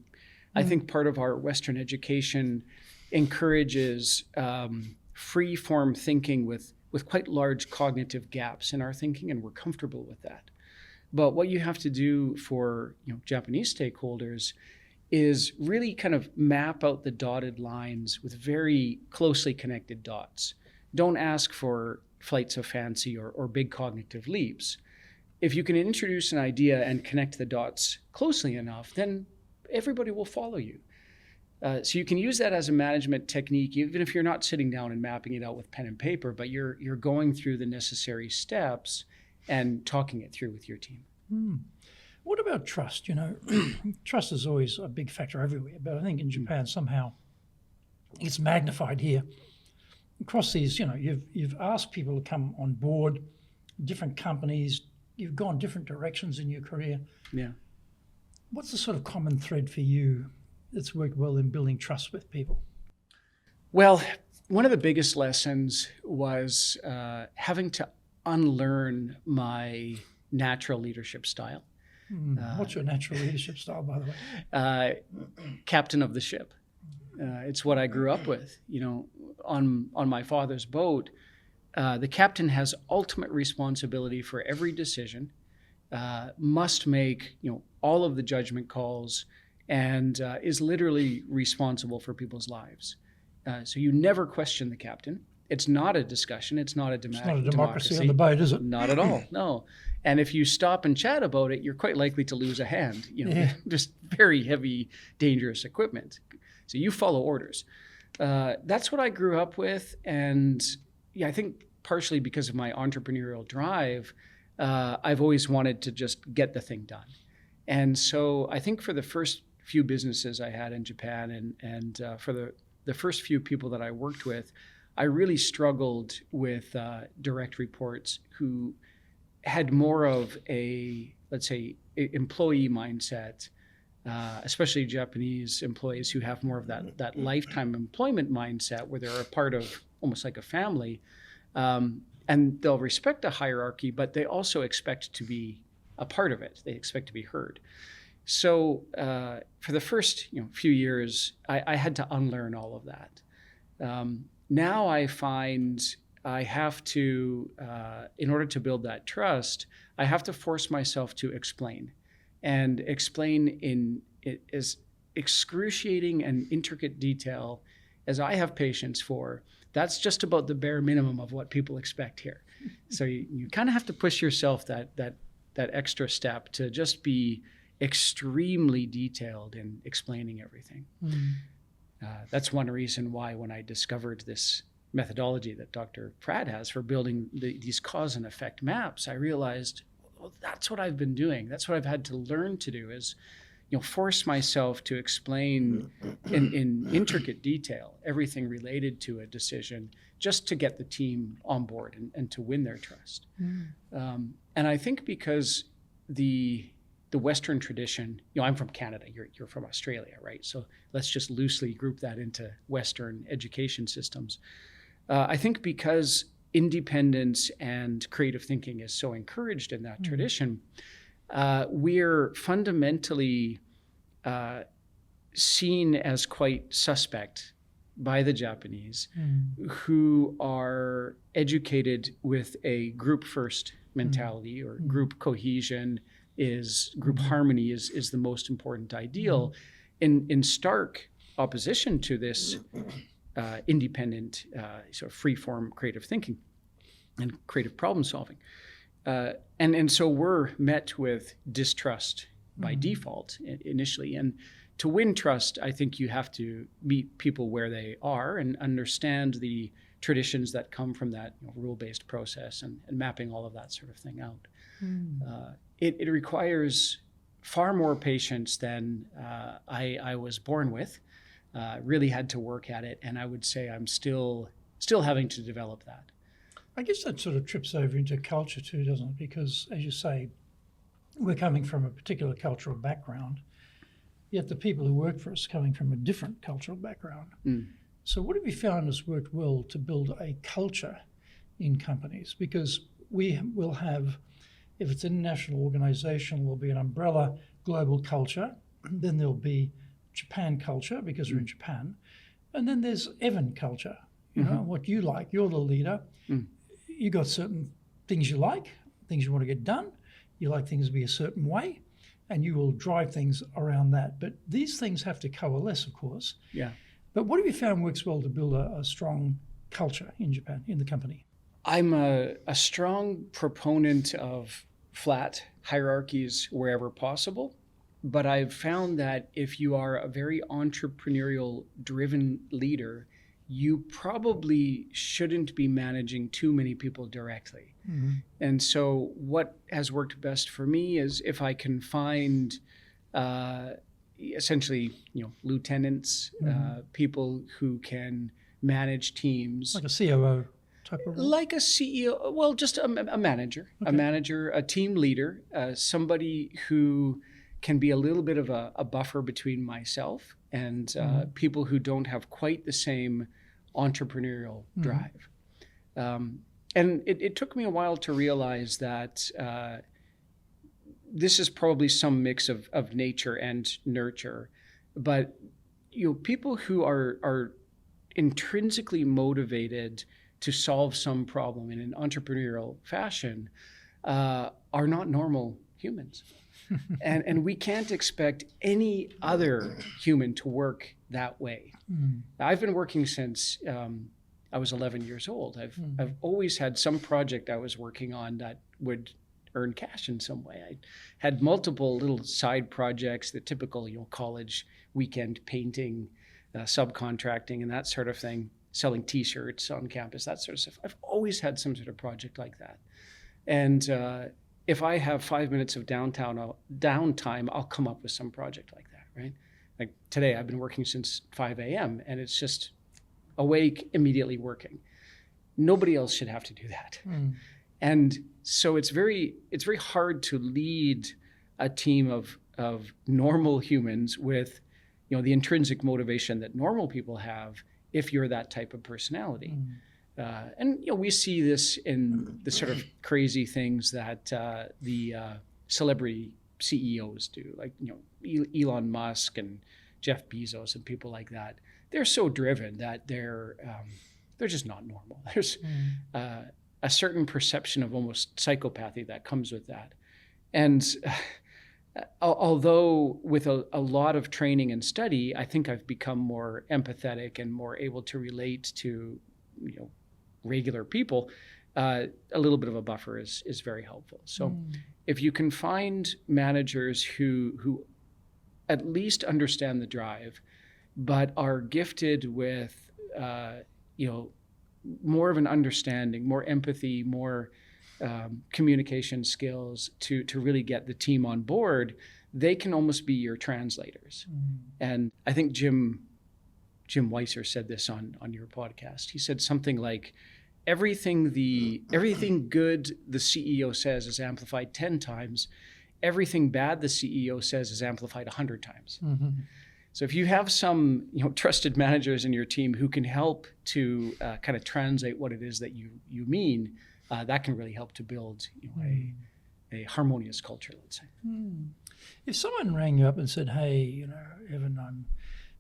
I think part of our Western education encourages free-form thinking with quite large cognitive gaps in our thinking, and we're comfortable with that. But what you have to do for Japanese stakeholders is really kind of map out the dotted lines with very closely connected dots. Don't ask for flights of fancy or big cognitive leaps. If you can introduce an idea and connect the dots closely enough, then everybody will follow you. So you can use that as a management technique, even if you're not sitting down and mapping it out with pen and paper, but you're going through the necessary steps and talking it through with your team. What about trust? Trust is always a big factor everywhere, but I think in Japan somehow it's magnified here. Across these, you've asked people to come on board, different companies, you've gone different directions in your career. Yeah. What's the sort of common thread for you that's worked well in building trust with people? Well, one of the biggest lessons was having to unlearn my natural leadership style. What's your natural leadership style, by the way? Captain of the ship. It's what I grew up with. On my father's boat, the captain has ultimate responsibility for every decision, must make all of the judgment calls, and is literally responsible for people's lives. So you never question the captain. It's not a discussion. It's not a democracy on the boat, is it? Not at all, no. And if you stop and chat about it, you're quite likely to lose a hand. Just very heavy, dangerous equipment. So you follow orders. That's what I grew up with. And I think partially because of my entrepreneurial drive, I've always wanted to just get the thing done. And so I think for the first few businesses I had in Japan and for the first few people that I worked with, I really struggled with direct reports who had more of a, let's say, employee mindset, especially Japanese employees who have more of that lifetime employment mindset where they're a part of almost like a family. And they'll respect a hierarchy, but they also expect to be a part of it. They expect to be heard. So for the first few years, I had to unlearn all of that. Now I find I have to, in order to build that trust, I have to force myself to explain, and explain in as excruciating and intricate detail as I have patience for. That's just about the bare minimum of what people expect here. So you kind of have to push yourself that extra step to just be extremely detailed in explaining everything. That's one reason why when I discovered this methodology that Dr. Pratt has for building these cause and effect maps, I realized, well, that's what I've been doing. That's what I've had to learn to do is, force myself to explain in intricate detail everything related to a decision just to get the team on board and to win their trust. And I think because the Western tradition, I'm from Canada, you're from Australia, right? So let's just loosely group that into Western education systems. I think because independence and creative thinking is so encouraged in that tradition, we're fundamentally seen as quite suspect by the Japanese, who are educated with a group first mentality or group cohesion. Group harmony is the most important ideal, in stark opposition to this independent sort of free-form creative thinking and creative problem solving. And so we're met with distrust by default initially. And to win trust, I think you have to meet people where they are and understand the traditions that come from that rule-based process and mapping all of that sort of thing out. It requires far more patience than I was born with. Really had to work at it, and I would say I'm still having to develop that. I guess that sort of trips over into culture too, doesn't it? Because, as you say, we're coming from a particular cultural background. yet the people who work for us coming from a different cultural background. So what have you found has worked well to build a culture in companies? Because we will have, if it's an international organization, there'll be an umbrella global culture, then there'll be Japan culture because we're in Japan, and then there's Evan culture, you know, what you like, you're the leader, you got certain things you like, things you want to get done, you like things to be a certain way, and you will drive things around that. But these things have to coalesce, of course. Yeah. But what have you found works well to build a strong culture in Japan, in the company? I'm a strong proponent of flat hierarchies wherever possible, but I've found that if you are a very entrepreneurial driven leader, you probably shouldn't be managing too many people directly. And so what has worked best for me is if I can find essentially, lieutenants, people who can manage teams. Like a COO type of role? Like a CEO, well, just a manager, a team leader, somebody who can be a little bit of a buffer between myself and people who don't have quite the same entrepreneurial drive. And it took me a while to realize that this is probably some mix of nature and nurture, but people who are intrinsically motivated to solve some problem in an entrepreneurial fashion are not normal humans. and we can't expect any other human to work that way. I've been working since I was 11 years old. I've always had some project I was working on that would earn cash in some way. I had multiple little side projects, the typical college weekend painting, subcontracting and that sort of thing, selling T-shirts on campus, that sort of stuff. I've always had some sort of project like that. And if I have 5 minutes of downtime, I'll come up with some project like that, right? Like today, I've been working since 5 a.m. and it's just awake, immediately working. Nobody else should have to do that. And so it's very hard to lead a team of normal humans with the intrinsic motivation that normal people have if you're that type of personality. And we see this in the sort of crazy things that the celebrity CEOs do, like Elon Musk and Jeff Bezos and people like that. They're so driven that they're just not normal. There's a certain perception of almost psychopathy that comes with that. And although with a lot of training and study, I think I've become more empathetic and more able to relate to regular people, a little bit of a buffer is very helpful. So if you can find managers who at least understand the drive, but are gifted with more of an understanding, more empathy, more communication skills to really get the team on board, they can almost be your translators. And I think Jim Weiser said this on your podcast. He said something like, everything good the CEO says is amplified 10 times. Everything bad the CEO says is amplified 100 times. So if you have some trusted managers in your team who can help to kind of translate what it is that you mean, that can really help to build a harmonious culture, let's say. If someone rang you up and said, hey, Evan, I'm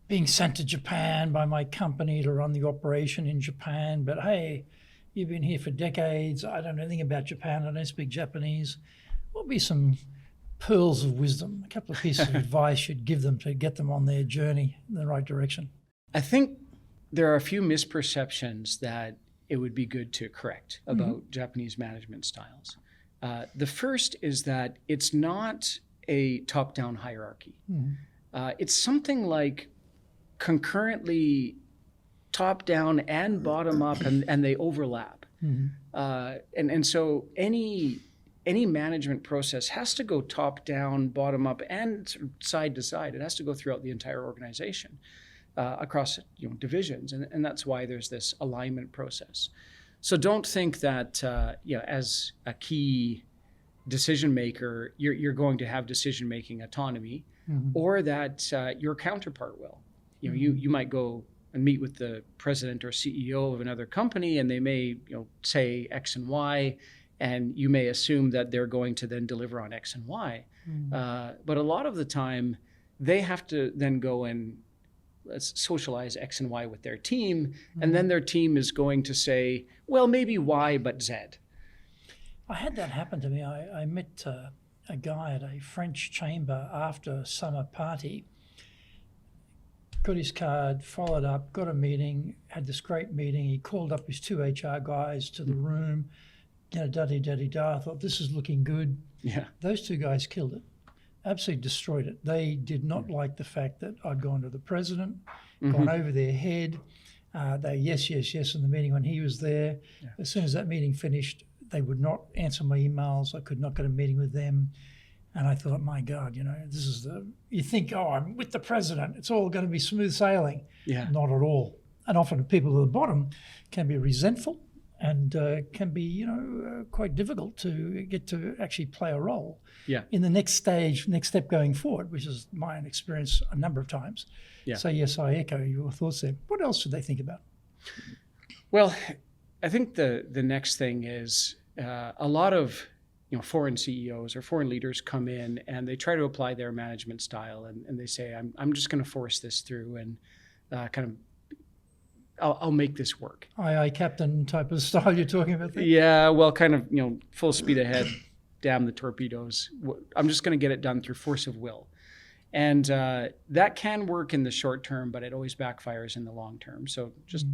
being sent to Japan by my company to run the operation in Japan, but hey, you've been here for decades, I don't know anything about Japan, I don't speak Japanese, what would be some pearls of wisdom, a couple of pieces of advice you'd give them to get them on their journey in the right direction? I think there are a few misperceptions that it would be good to correct about Japanese management styles. The first is that it's not a top-down hierarchy. It's something like concurrently top-down and bottom-up, and they overlap. And so any management process has to go top-down, bottom-up, and side to side. It has to go throughout the entire organization across divisions, and that's why there's this alignment process. So don't think that as a key decision maker, you're going to have decision making autonomy, or that your counterpart will. You might go and meet with the president or CEO of another company, and they may say X and Y, and you may assume that they're going to then deliver on X and Y. But a lot of the time, they have to then go and socialize X and Y with their team, and then their team is going to say, well, maybe Y, but Z. I had that happen to me. I met a guy at a French chamber after a summer party, got his card, followed up, got a meeting, had this great meeting. He called up his 2 HR guys to the room, da-di-da-di-da. I thought, this is looking good. Yeah. Those 2 guys killed it, absolutely destroyed it. They did not like the fact that I'd gone to the president, gone over their head. They yes in the meeting when he was there. Yeah. As soon as that meeting finished, they would not answer my emails. I could not get a meeting with them. And I thought, my God, this is you think, I'm with the president, it's all going to be smooth sailing. Yeah. Not at all. And often people at the bottom can be resentful and can be, quite difficult to get to actually play a role in the next step going forward, which is my own experience a number of times. Yeah. So yes, I echo your thoughts there. What else should they think about? Well, I think the next thing is a lot of foreign CEOs or foreign leaders come in and they try to apply their management style, and they say, I'm just going to force this through and I'll make this work. Aye, Captain type of style you're talking about there? Yeah, well, kind of, full speed ahead, damn the torpedoes. I'm just going to get it done through force of will. And that can work in the short term, but it always backfires in the long term. So just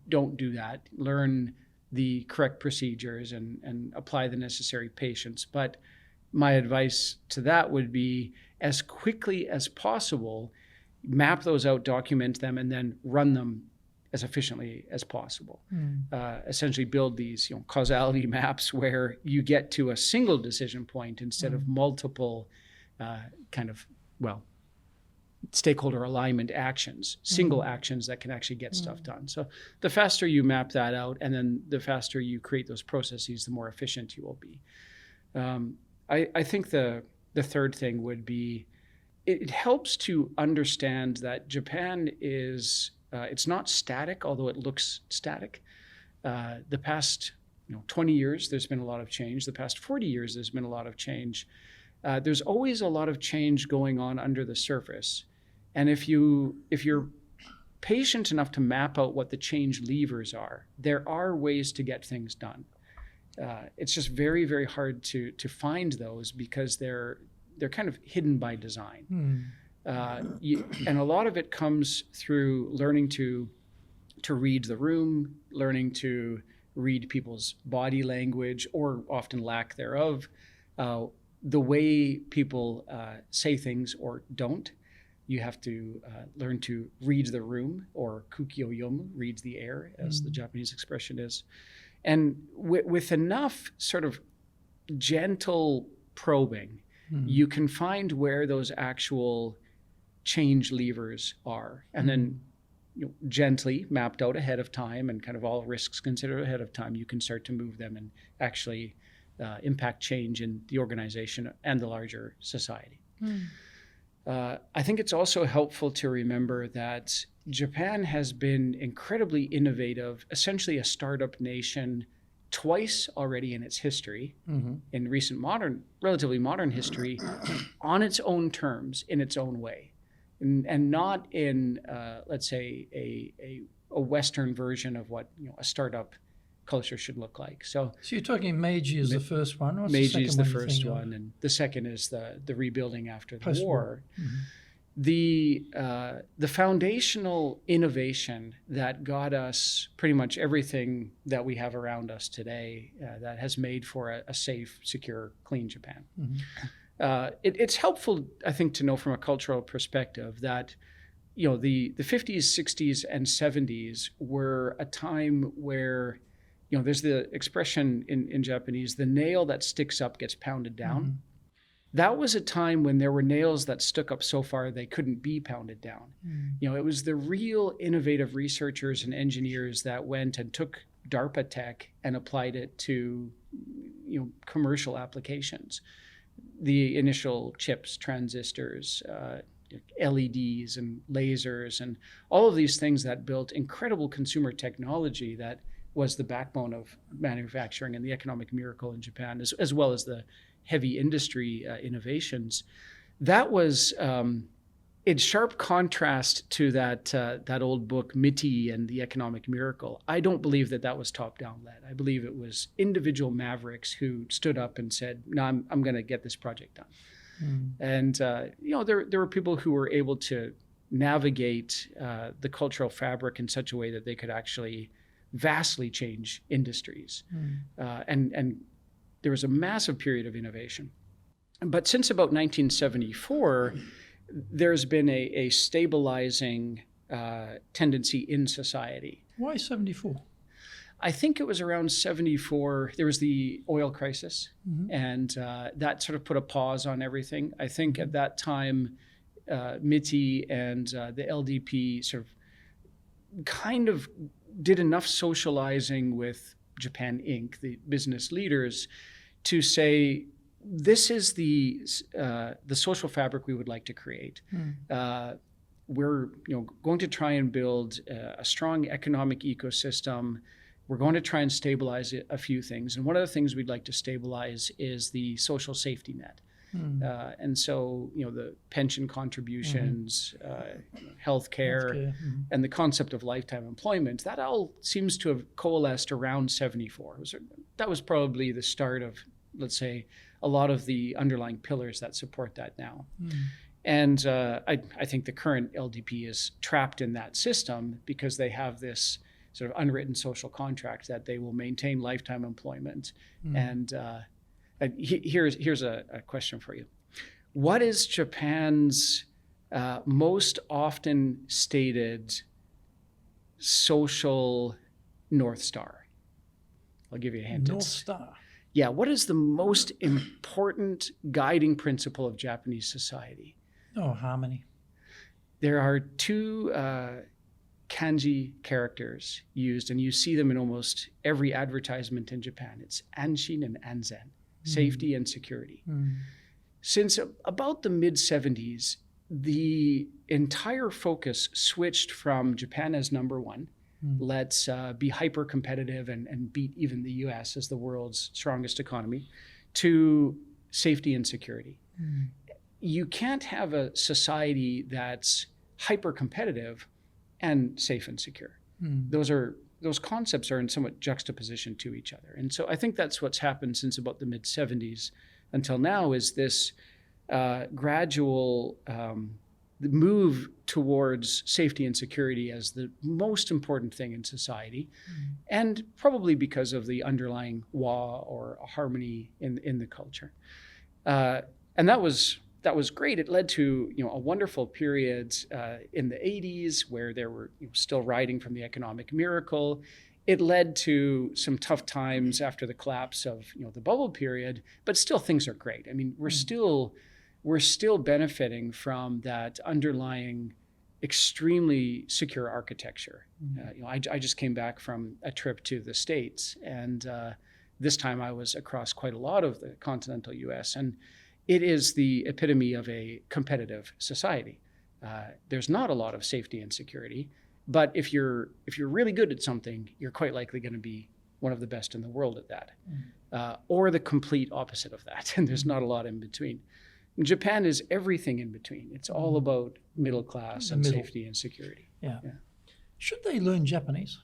don't do that. Learn the correct procedures and apply the necessary patience. But my advice to that would be, as quickly as possible, map those out, document them, and then run them as efficiently as possible. Essentially build these causality maps where you get to a single decision point instead of multiple stakeholder alignment actions, single actions that can actually get stuff done. So the faster you map that out, and then the faster you create those processes, the more efficient you will be. I think the third thing would be, it helps to understand that Japan is, it's not static, although it looks static. The past 20 years, there's been a lot of change. The past 40 years, there's been a lot of change. There's always a lot of change going on under the surface. And if you're patient enough to map out what the change levers are, there are ways to get things done. It's just very, very hard to find those because they're kind of hidden by design. And a lot of it comes through learning to read the room, learning to read people's body language, or often lack thereof, the way people say things or don't. You have to learn to read the room, or kukyo-yomu, reads the air, as the Japanese expression is. And with enough sort of gentle probing, you can find where those actual change levers are. And then gently mapped out ahead of time and kind of all risks considered ahead of time, you can start to move them and actually impact change in the organization and the larger society. I think it's also helpful to remember that Japan has been incredibly innovative, essentially a startup nation, twice already in its history, in recent relatively modern history, on its own terms, in its own way, and not in, let's say, a Western version of what a startup culture should look like. So you're talking Meiji is the first one. What's Meiji is the first one, and the second is the rebuilding after the war. The foundational innovation that got us pretty much everything that we have around us today, that has made for a safe, secure, clean Japan. It's helpful, I think, to know from a cultural perspective that the 50s, 60s, and 70s were a time where there's the expression in Japanese, the nail that sticks up gets pounded down. That was a time when there were nails that stuck up so far they couldn't be pounded down. It was the real innovative researchers and engineers that went and took DARPA tech and applied it to commercial applications. The initial chips, transistors, LEDs and lasers, and all of these things that built incredible consumer technology that was the backbone of manufacturing and the economic miracle in Japan, as well as the heavy industry innovations. That was in sharp contrast to that old book, Mitti and the Economic Miracle. I don't believe that was top-down led. I believe it was individual mavericks who stood up and said, no, I'm going to get this project done. And, there were people who were able to navigate the cultural fabric in such a way that they could actually vastly change industries. And there was a massive period of innovation. But since about 1974, there's been a stabilizing tendency in society. Why 74? I think it was around 74. There was the oil crisis, and that sort of put a pause on everything. I think at that time, Mitti and the LDP sort of kind of did enough socializing with Japan Inc., the business leaders, to say, this is the social fabric we would like to create. We're going to try and build a strong economic ecosystem. We're going to try and stabilize a few things. And one of the things we'd like to stabilize is the social safety net. And so, the pension contributions, healthcare, and the concept of lifetime employment, that all seems to have coalesced around 74. That was probably the start of, let's say, a lot of the underlying pillars that support that now. And I think the current LDP is trapped in that system because they have this sort of unwritten social contract that they will maintain lifetime employment. And here's a question for you. What is Japan's most often stated social North Star? I'll give you a hint. North Star. Yeah, what is the most important guiding principle of Japanese society? Oh, harmony. There are two kanji characters used, and you see them in almost every advertisement in Japan. It's anshin and anzen, safety and security. Since about the mid-70s, the entire focus switched from Japan as number one, let's be hyper competitive and beat even the US as the world's strongest economy, to safety and security. You can't have a society that's hyper competitive and safe and secure. Those concepts are in somewhat juxtaposition to each other. And so I think that's what's happened since about the mid 70s until now, is this gradual move towards safety and security as the most important thing in society, and probably because of the underlying wa or harmony in the culture. And that was great. It led to a wonderful period in the 80s where there were still riding from the economic miracle. It led to some tough times after the collapse of the bubble period, but still things are great. I mean, we're still benefiting from that underlying extremely secure architecture. I just came back from a trip to the States, and this time I was across quite a lot of the continental US, and it is the epitome of a competitive society. There's not a lot of safety and security, but if you're really good at something, you're quite likely going to be one of the best in the world at that, or the complete opposite of that. And there's not a lot in between. And Japan is everything in between. It's all about middle class and safety and security. Yeah. Should they learn Japanese?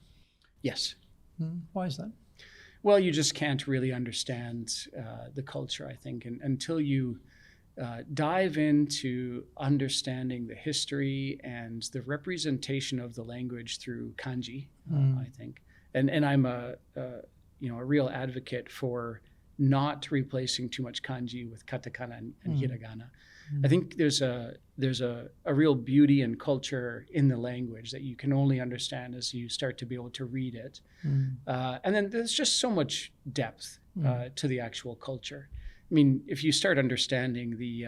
Yes. Why is that? Well, you just can't really understand the culture, I think, until you dive into understanding the history and the representation of the language through kanji, I think. And I'm a real advocate for not replacing too much kanji with katakana and hiragana. I think there's a real beauty and culture in the language that you can only understand as you start to be able to read it. And then there's just so much depth to the actual culture. I mean, if you start understanding the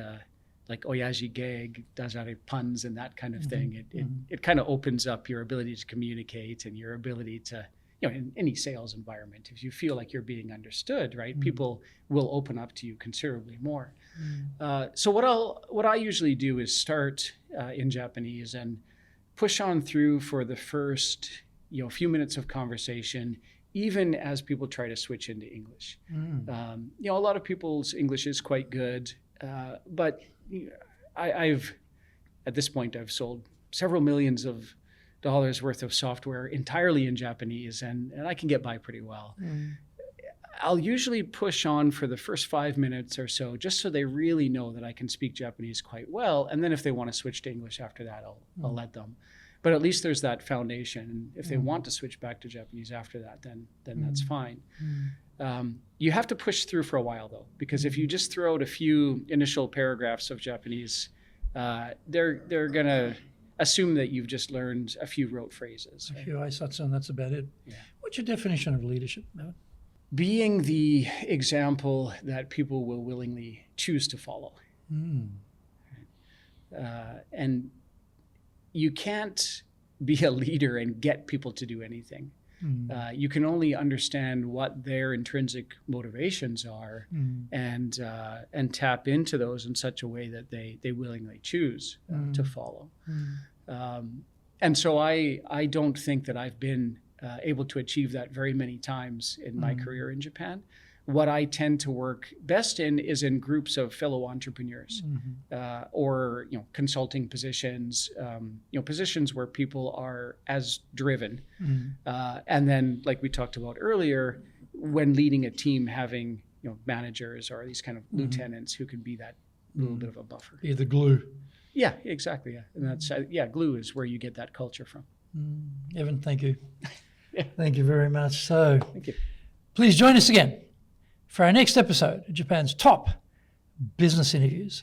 like oyaji gag, dazare puns and that kind of thing, it kind of opens up your ability to communicate and your ability to in any sales environment, if you feel like you're being understood, right, people will open up to you considerably more. So what I usually do is start in Japanese and push on through for the first few minutes of conversation, even as people try to switch into English. A lot of people's English is quite good, but I've at this point I've sold several millions of dollars worth of software entirely in Japanese, and I can get by pretty well. I'll usually push on for the first 5 minutes or so, just so they really know that I can speak Japanese quite well. And then if they want to switch to English after that, I'll let them. But at least there's that foundation. And if they want to switch back to Japanese after that, then that's fine. You have to push through for a while, though, because if you just throw out a few initial paragraphs of Japanese, they're going to assume that you've just learned a few rote phrases. Right? A few aisatsu, and that's about it. Yeah. What's your definition of leadership, Melvin? Being the example that people will willingly choose to follow. And you can't be a leader and get people to do anything. You can only understand what their intrinsic motivations are and tap into those in such a way that they willingly choose to follow. And so I don't think that I've been able to achieve that very many times in my career in Japan. What I tend to work best in is in groups of fellow entrepreneurs, or consulting positions, positions where people are as driven. And then, like we talked about earlier, when leading a team, having managers or these kind of lieutenants who can be that little bit of a buffer. Be the glue. Yeah, exactly. Yeah, and that's glue is where you get that culture from. Evan, thank you. Thank you very much. So, thank you. Please join us again for our next episode of Japan's top business interviews.